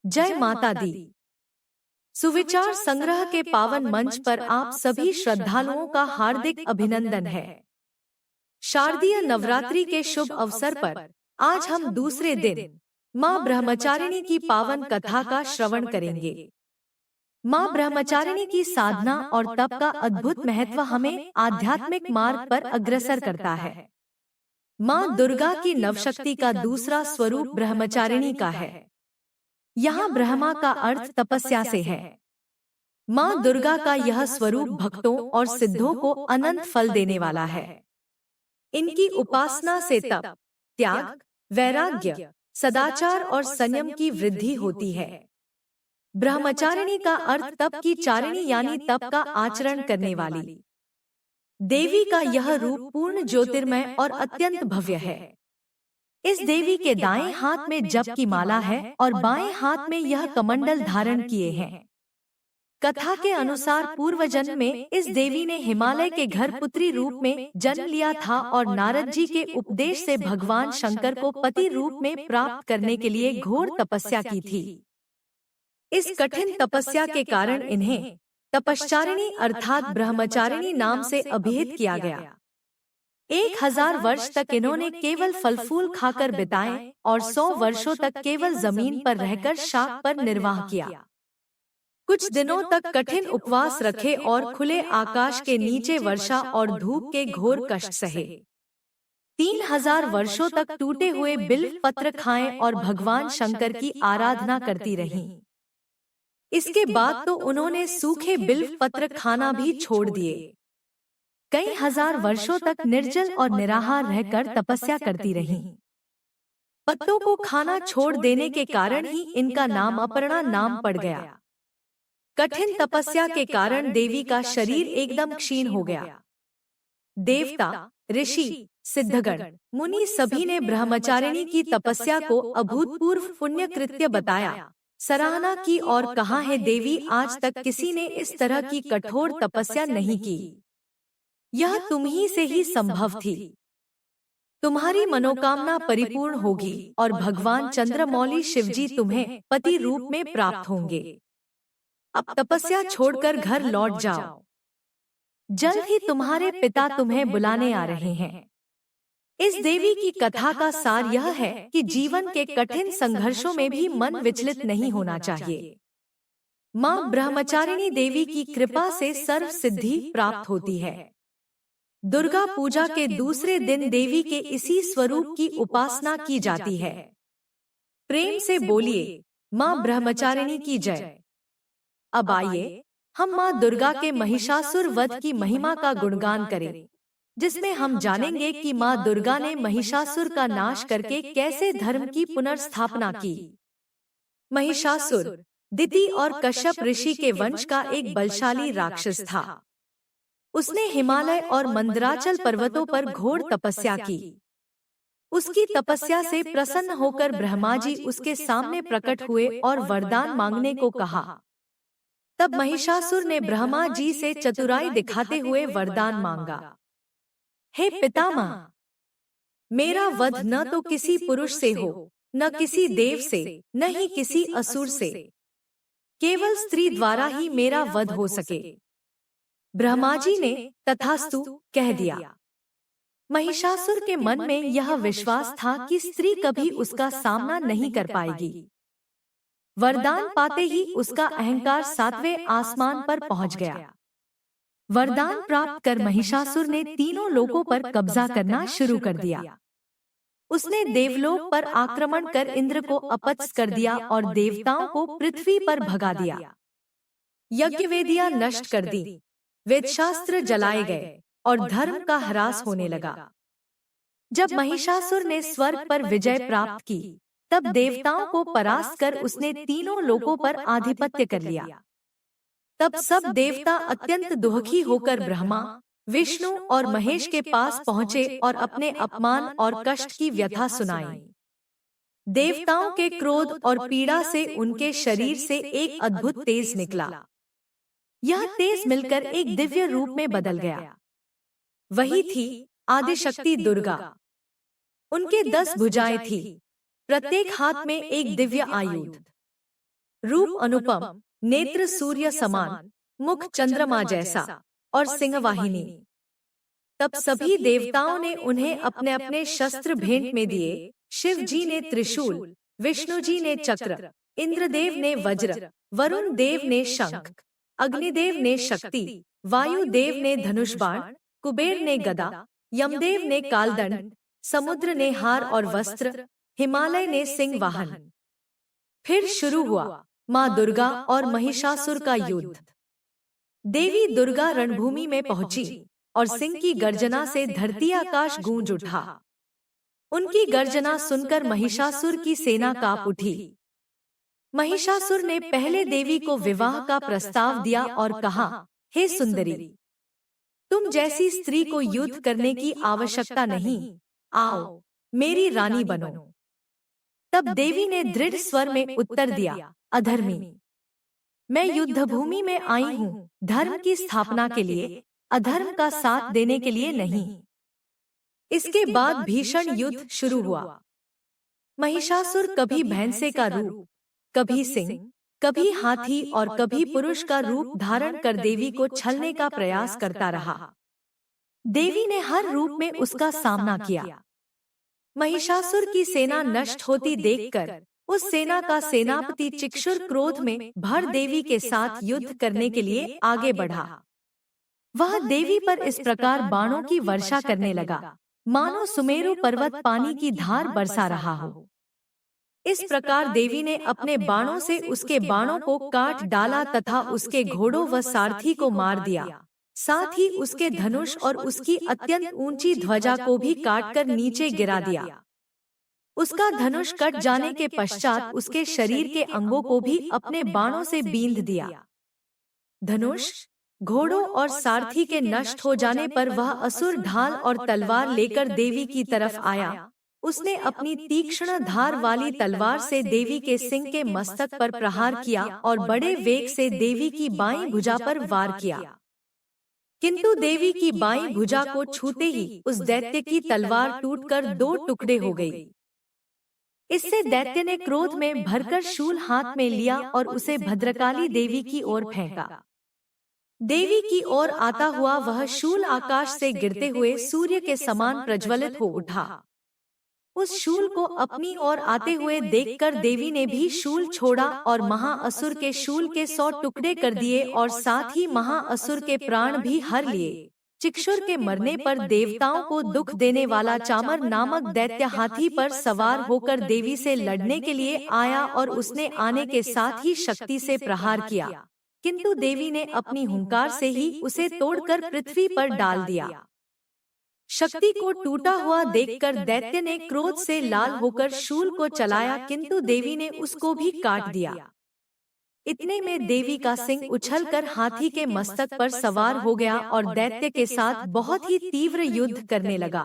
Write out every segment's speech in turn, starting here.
जय माता दी। सुविचार संग्रह के पावन मंच पर आप सभी श्रद्धालुओं का हार्दिक अभिनंदन है। शारदीय नवरात्रि के शुभ अवसर पर आज हम दूसरे दिन मां ब्रह्मचारिणी की पावन कथा का श्रवण करेंगे। मां ब्रह्मचारिणी की साधना और तप का अद्भुत महत्व हमें आध्यात्मिक मार्ग पर अग्रसर करता है। मां दुर्गा की नवशक्ति का दूसरा स्वरूप ब्रह्मचारिणी का है। यहाँ ब्रह्मा का अर्थ तपस्या से है। माँ दुर्गा का यह स्वरूप भक्तों और सिद्धों को अनंत फल देने वाला है। इनकी उपासना से तप, त्याग, वैराग्य, सदाचार और संयम की वृद्धि होती है। ब्रह्मचारिणी का अर्थ तप की चारिणी यानी तप का आचरण करने वाली। देवी का यह रूप पूर्ण ज्योतिर्मय और अत्यंत भव्य है। इस देवी के दाएं हाथ में जप की माला है और बाएं हाथ में यह कमंडल धारण किए हैं। कथा के अनुसार पूर्व जन्म में इस देवी ने हिमालय के घर पुत्री रूप में जन्म लिया था और नारद जी के उपदेश से भगवान शंकर को पति रूप में प्राप्त करने के लिए घोर तपस्या की थी। इस कठिन तपस्या के कारण इन्हें तपश्चारिणी अर्थात ब्रह्मचारिणी नाम से अभिहित किया गया। 1000 वर्ष तक इन्होंने केवल फल फूल खाकर बिताए और 100 वर्षों तक केवल जमीन पर रहकर शाक पर निर्वाह किया। कुछ दिनों तक कठिन उपवास रखे और खुले आकाश के नीचे वर्षा और धूप के घोर कष्ट सहे। 3000 वर्षों तक टूटे हुए बिल्व पत्र खाएं और भगवान शंकर की आराधना करती रहीं। इसके बाद तो उन्होंने सूखे बिल्व पत्र खाना भी छोड़ दिए। कई हजार वर्षों तक निर्जल और निराहार रहकर तपस्या करती रहीं। पत्तों को खाना छोड़ देने के कारण ही इनका नाम अपर्णा नाम पड़ गया। कठिन तपस्या के कारण देवी का शरीर एकदम क्षीण हो गया। देवता, ऋषि, सिद्धगण, मुनि सभी ने ब्रह्मचारिणी की तपस्या को अभूतपूर्व पुण्य कृत्य बताया, सराहना की और कहा है देवी आज तक किसी ने इस तरह की कठोर तपस्या नहीं की। यह तुम ही से ही संभव थी। तुम्हारी मनोकामना परिपूर्ण होगी और भगवान चंद्रमौली शिवजी तुम्हें पति रूप में प्राप्त होंगे। अब तपस्या छोड़कर घर लौट जाओ। जल्द ही तुम्हारे पिता तुम्हें बुलाने आ रहे हैं। इस देवी की कथा का सार यह है कि जीवन के कठिन संघर्षों में भी मन विचलित नहीं होना चाहिए। मां ब्रह्मचारिणी देवी की कृपा से सर्व सिद्धि प्राप्त होती है। दुर्गा पूजा के दूसरे दिन देवी के इसी स्वरूप की उपासना की जाती है। प्रेम से बोलिए मां ब्रह्मचारिणी की जय। अब आइए हम मां दुर्गा के महिषासुर वध की महिमा का गुणगान करें, जिसमें हम जानेंगे कि मां दुर्गा ने महिषासुर का नाश करके कैसे धर्म की पुनर्स्थापना की। महिषासुर दिति और कश्यप ऋषि के वंश का एक बलशाली राक्षस था। उसने हिमालय और मंदराचल पर्वतों पर घोर तपस्या की। उसकी तपस्या से प्रसन्न होकर ब्रह्मा जी उसके सामने प्रकट हुए और वरदान मांगने को कहा। तब महिषासुर ने ब्रह्मा जी से चतुराई दिखाते हुए वरदान मांगा, हे पितामह, मेरा वध न तो किसी पुरुष से हो, न किसी देव से, न ही किसी असुर से, केवल स्त्री द्वारा ही मेरा वध हो सके। ब्रह्मा जी ने तथास्तु कह दिया। महिषासुर के मन में यह विश्वास था कि स्त्री कभी उसका सामना नहीं कर पाएगी। वरदान पाते ही उसका अहंकार 7वें आसमान पर पहुंच गया। वरदान प्राप्त कर महिषासुर ने तीनों लोकों पर कब्जा करना शुरू कर दिया। उसने देवलोक पर आक्रमण कर इंद्र को अपच कर दिया और देवताओं को पृथ्वी पर भगा दिया। यज्ञवेदियां नष्ट कर दी, वेदशास्त्र जलाए गए और धर्म का ह्रास होने लगा। जब महिषासुर ने स्वर्ग पर विजय प्राप्त की, तब देवताओं को परास्त कर उसने तीनों लोकों पर आधिपत्य कर लिया। तब सब देवता अत्यंत दुखी होकर ब्रह्मा, विष्णु और महेश के पास पहुंचे और अपने अपमान और कष्ट की व्यथा सुनाई। देवताओं के क्रोध और पीड़ा से उनके शरीर से एक अद्भुत तेज निकला। यह तेज मिलकर एक दिव्य रूप में बदल गया। वही थी आदिशक्ति दुर्गा। उनके 10 भुजाएं थी, प्रत्येक हाथ में एक दिव्य आयुध। रूप अनुपम, नेत्र सूर्य समान, मुख चंद्रमा जैसा और सिंहवाहिनी। तब सभी देवताओं ने उन्हें अपने अपने शस्त्र भेंट में दिए। शिव जी ने त्रिशूल, विष्णु जी ने चक्र, इंद्रदेव ने वज्र, वरुण देव ने शंख, अग्निदेव ने शक्ति, वायुदेव ने धनुष बाण, कुबेर ने गदा, यमदेव ने कालदंड, समुद्र ने हार और वस्त्र, हिमालय ने सिंह वाहन। फिर शुरू हुआ माँ दुर्गा और महिषासुर का युद्ध। देवी दुर्गा रणभूमि में पहुंची और सिंह की गर्जना से धरती आकाश गूंज उठा। उनकी गर्जना सुनकर महिषासुर की सेना कांप उठी। महिषासुर ने पहले देवी को विवाह का प्रस्ताव दिया और कहा, हे सुंदरी, तुम जैसी स्त्री को युद्ध करने की आवश्यकता नहीं, आओ मेरी रानी बनो। तब देवी ने दृढ़ स्वर में उत्तर दिया, अधर्मी, मैं युद्धभूमि में आई हूँ धर्म की स्थापना के लिए, अधर्म का साथ देने के लिए नहीं। इसके बाद भीषण युद्ध शुरू हुआ। महिषासुर कभी भैंसे का रूप, कभी सिंह, कभी हाथी और कभी पुरुष का रूप धारण कर देवी को छलने का प्रयास करता रहा। देवी ने हर रूप में उसका सामना किया। महिषासुर की सेना नष्ट होती देखकर उस सेना का सेनापति चिक्षुर क्रोध में भर देवी के साथ युद्ध करने के लिए आगे बढ़ा। वह देवी पर इस प्रकार बाणों की वर्षा करने लगा, मानो सुमेरु पर्वत पानी की धार बरसा रहा हो। इस प्रकार देवी ने अपने बाणों से उसके बाणों को काट डाला तथा उसके घोड़ों व सारथी को मार दिया। साथ ही उसके धनुष और उसकी अत्यंत ऊंची ध्वजा को भी काटकर नीचे गिरा दिया। उसका धनुष कट जाने के पश्चात उसके शरीर के अंगों को भी अपने बाणों से बींध दिया। धनुष, घोड़ों और सारथी के नष्ट हो जाने पर वह असुर ढाल और तलवार लेकर देवी की तरफ आया। उसने अपनी तीक्ष्ण धार वाली तलवार से देवी के सिंह के मस्तक पर प्रहार किया और बड़े वेग से देवी की बाईं भुजा पर वार किया। किंतु देवी की बाईं भुजा को छूते ही उस दैत्य की तलवार टूटकर 2 टुकड़े हो गई। इससे दैत्य ने क्रोध में भरकर शूल हाथ में लिया और उसे भद्रकाली देवी की ओर फेंका। देवी की ओर आता हुआ वह शूल आकाश से गिरते हुए सूर्य के समान प्रज्वलित हो उठा। उस शूल को अपनी ओर आते हुए देखकर देवी ने भी शूल छोड़ा और महाअसुर के शूल के 100 टुकड़े कर दिए और साथ ही महाअसुर के प्राण भी हर लिए। चिक्षुर के मरने पर देवताओं को दुख देने वाला चामर नामक दैत्य हाथी पर सवार होकर देवी से लड़ने के लिए आया और उसने आने के साथ ही शक्ति से प्रहार किया, किंतु देवी ने अपनी हुंकार से ही उसे तोड़कर पृथ्वी पर डाल दिया। शक्ति को टूटा हुआ देखकर दैत्य ने क्रोध से लाल होकर शूल को चलाया, किंतु देवी ने उसको भी काट दिया। इतने में देवी का सिंह उछलकर हाथी के मस्तक पर सवार हो गया और दैत्य के साथ बहुत ही तीव्र युद्ध करने लगा।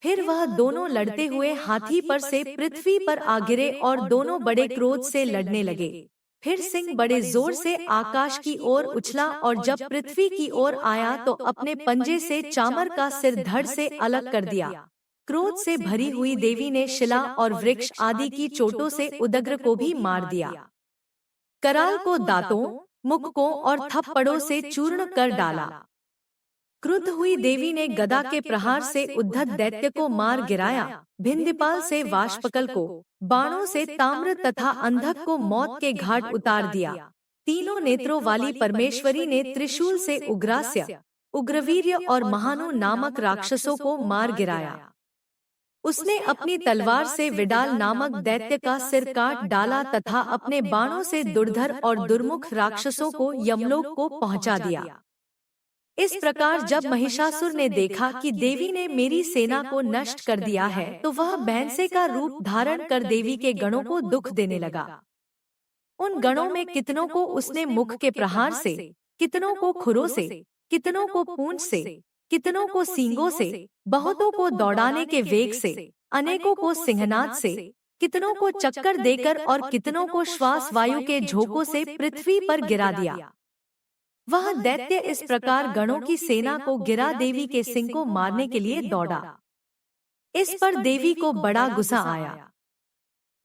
फिर वह दोनों लड़ते हुए हाथी पर से पृथ्वी पर आ गिरे और दोनों बड़े क्रोध से लड़ने लगे। फिर सिंह बड़े जोर से आकाश की ओर उछला और जब पृथ्वी की ओर आया तो अपने पंजे से चामर का सिर धड़ से अलग कर दिया। क्रोध से भरी हुई देवी ने शिला और वृक्ष आदि की चोटों से उदग्र को भी मार दिया। कराल को दांतों, मुक्कों और थप्पड़ों से चूर्ण कर डाला। क्रुद्ध हुई देवी ने गदा के प्रहार से उद्धत दैत्य को मार गिराया। भिंदीपाल से वाष्पकल को, बाणों से ताम्र तथा अंधक को मौत के घाट उतार दिया। तीनों नेत्रों वाली परमेश्वरी ने त्रिशूल से उग्रास्य, उग्रवीर्य और महानु नामक राक्षसों को मार गिराया। उसने अपनी तलवार से विडाल नामक दैत्य का सिर काट डाला तथा अपने बाणों से दुर्धर और दुर्मुख राक्षसों को यमलोक को पहुंचा दिया। इस प्रकार जब महिषासुर ने देखा कि देवी ने मेरी सेना को नष्ट कर दिया है, तो वह भैंसे का रूप धारण कर देवी के गणों को दुख देने लगा। उन गणों में कितनों को उसने मुख के प्रहार से, कितनों को खुरों से, कितनों को पूंछ से, कितनों को सींगों से, बहुतों को दौड़ाने के वेग से, अनेकों को सिंहनाद से, कितनों को चक्कर देकर और कितनों को श्वास वायु के झोंकों से पृथ्वी पर गिरा दिया। वह दैत्य इस प्रकार गणों की सेना को गिरा देवी के सिंह को मारने के लिए दौड़ा। इस पर देवी को बड़ा गुस्सा आया।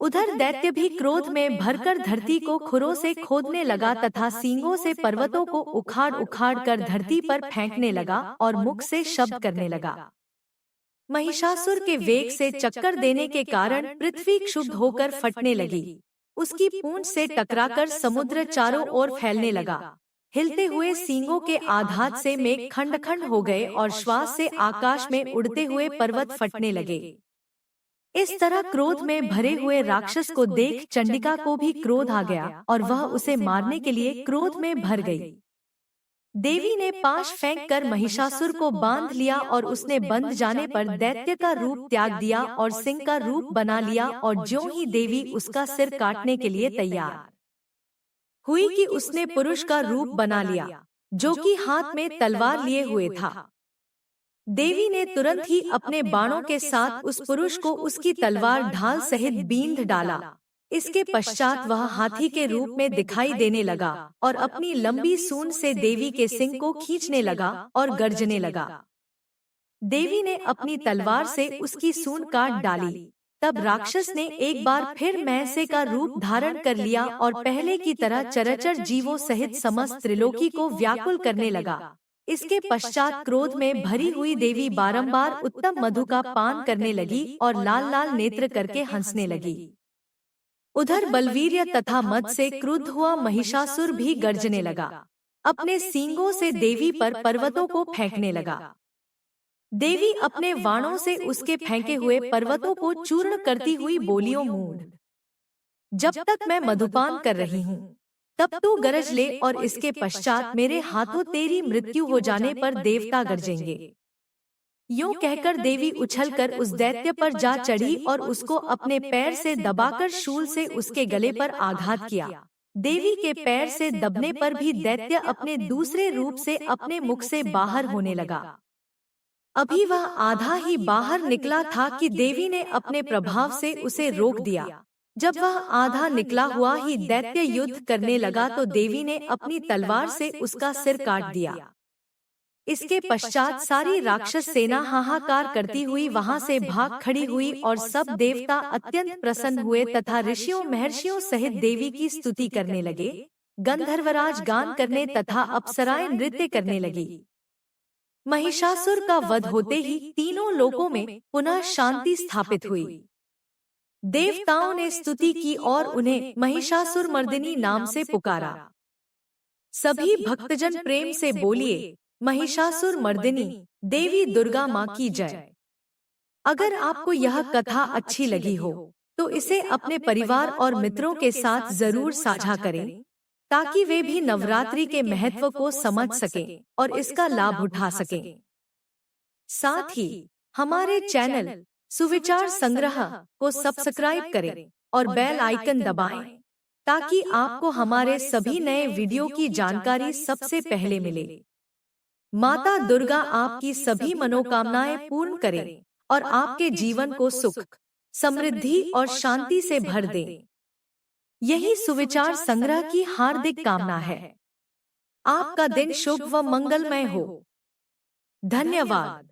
उधर दैत्य भी क्रोध में भरकर धरती को खुरों से खोदने लगा तथा सींगों से पर्वतों को उखाड़ उखाड़ कर धरती पर फेंकने लगा और मुख से शब्द करने लगा। महिषासुर के वेग से चक्कर देने के कारण पृथ्वी क्षुब्ध होकर फटने लगी। उसकी पूंछ से टकराकर समुद्र चारों ओर फैलने लगा। हिलते हुए सींगों के आघात से मेघ खंड खंड हो गए और श्वास से आकाश में उड़ते हुए पर्वत फटने लगे। इस तरह क्रोध में भरे हुए राक्षस को देख चंडिका को भी क्रोध आ गया और वह उसे मारने के लिए क्रोध में भर गई। देवी ने पाश फेंक कर महिषासुर को बांध लिया और उसने बंध जाने पर दैत्य का रूप त्याग दिया और सिंह का रूप बना लिया और ज्यों ही देवी उसका सिर काटने के लिए तैयार हुई कि उसने पुरुष का रूप बना लिया, जो कि हाथ में तलवार लिए हुए था। देवी ने तुरंत ही अपने बाणों के साथ उस पुरुष को उसकी तलवार ढाल सहित बींध डाला। इसके पश्चात वह हाथी के रूप में दिखाई देने लगा और अपनी लंबी सूंड से देवी के सिंग को खींचने लगा और गर्जने लगा। देवी ने अपनी तलवार से उसकी सूंड काट डाली। तब राक्षस ने एक बार फिर मैसे का रूप धारण कर लिया और पहले की तरह चराचर जीवों सहित समस्त त्रिलोकी को व्याकुल करने लगा। इसके पश्चात क्रोध में भरी हुई देवी बारंबार उत्तम मधु का पान करने लगी और लाल लाल नेत्र करके हंसने लगी। उधर बलवीर्य तथा मद से क्रुद्ध हुआ महिषासुर भी गर्जने लगा। अपने सींगों से देवी पर पर्वतों को फेंकने लगा। देवी अपने वाणों से उसके फेंके हुए पर्वतों को चूर्ण करती हुई बोलियों, मूढ़, जब तक मैं मधुपान कर रही हूँ तब तू गरज ले और इसके पश्चात मेरे हाथों तेरी मृत्यु हो जाने पर देवता गरजेंगे। यूं कहकर देवी उछलकर उस दैत्य पर जा चढ़ी और उसको अपने पैर से दबाकर शूल से उसके गले पर आघात किया। देवी के पैर से दबने पर भी दैत्य अपने दूसरे रूप से अपने मुख से बाहर होने लगा। अभी वह आधा ही बाहर निकला था कि देवी ने अपने प्रभाव से उसे रोक दिया। जब वह आधा निकला हुआ ही दैत्य युद्ध करने लगा तो देवी ने अपनी तलवार से उसका सिर काट दिया। इसके पश्चात सारी राक्षस सेना हाहाकार करती हुई वहां से भाग खड़ी हुई और सब देवता अत्यंत प्रसन्न हुए तथा ऋषियों महर्षियों सहित देवी की स्तुति करने लगे। गंधर्वराज गान करने तथा अप्सराएं नृत्य करने लगी। महिषासुर का वध होते ही तीनों लोकों में पुनः शांति स्थापित हुई। देवताओं ने स्तुति की और उन्हें महिषासुर मर्दिनी नाम से पुकारा। सभी भक्तजन प्रेम से बोलिए, महिषासुर मर्दिनी देवी दुर्गा माँ की जय। अगर आपको यह कथा अच्छी लगी हो तो इसे अपने परिवार और मित्रों के साथ जरूर साझा करें, ताकि वे भी नवरात्रि के महत्व को समझ सकें और इसका लाभ उठा सकें। साथ ही हमारे चैनल सुविचार संग्रह को सब्सक्राइब करें और बेल आइकन दबाएं, ताकि आपको हमारे सभी नए वीडियो की जानकारी सबसे पहले मिले। माता दुर्गा आपकी सभी मनोकामनाएं पूर्ण करें और आपके जीवन को सुख, समृद्धि और शांति से भर दें। यही सुविचार संग्रह की हार्दिक कामना है। आपका दिन शुभ व मंगलमय हो। धन्यवाद।